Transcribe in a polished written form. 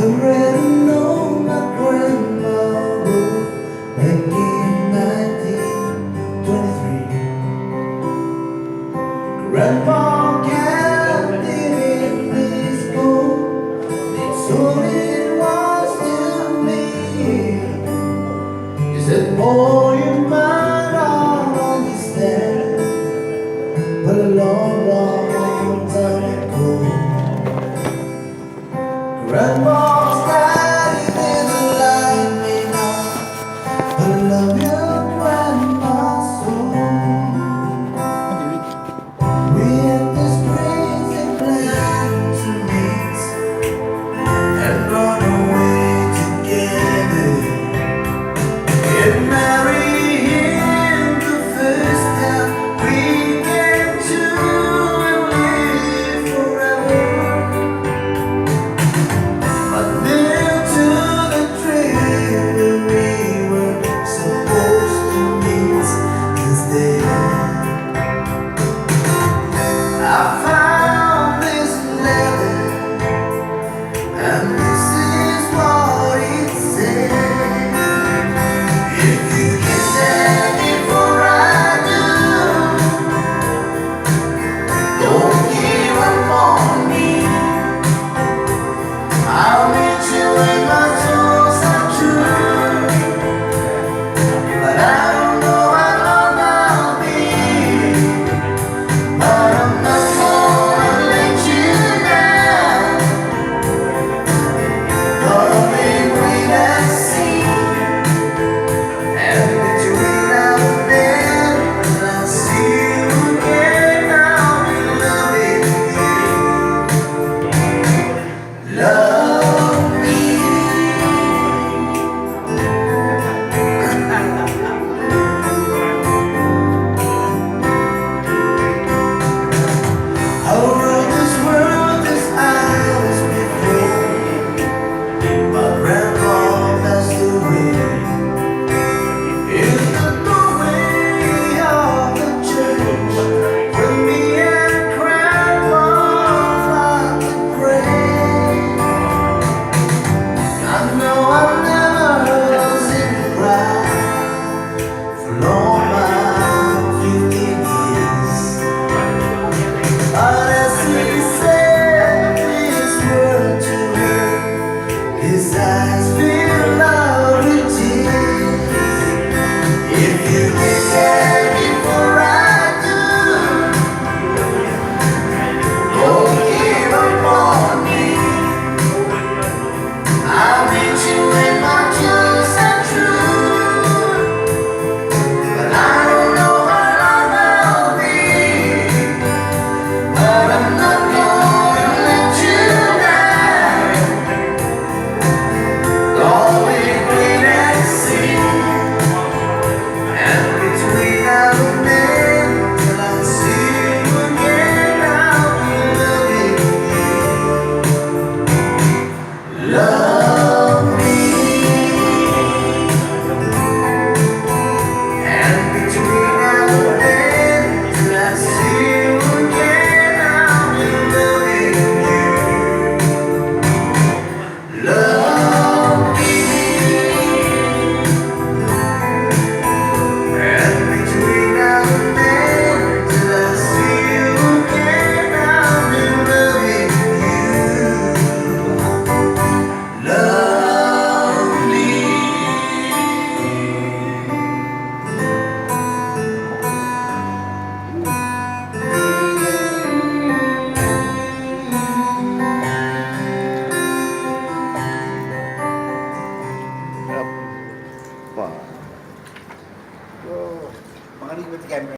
already know my grandma wrote back in 1923. Grandma kept it in this book. It's all it was to me. She said, boy, you might not understand, but a long, long time ago, Grandma's daddy didn't like me now, but I love your grandma so. We had this crazy plan to meet and run away together. Get married in the first town we came to and live forever. But near to the tree where we were supposed to meet instead, I found this letter, and this is what it said. If you kiss and before I do, don't give up on me. I'll meet you in my toes are true, but I don't know how long I'll be. But I'm not gonna let you down. Gonna be wait and see, and between now and then, when I see you again, I'll be loving you. Love.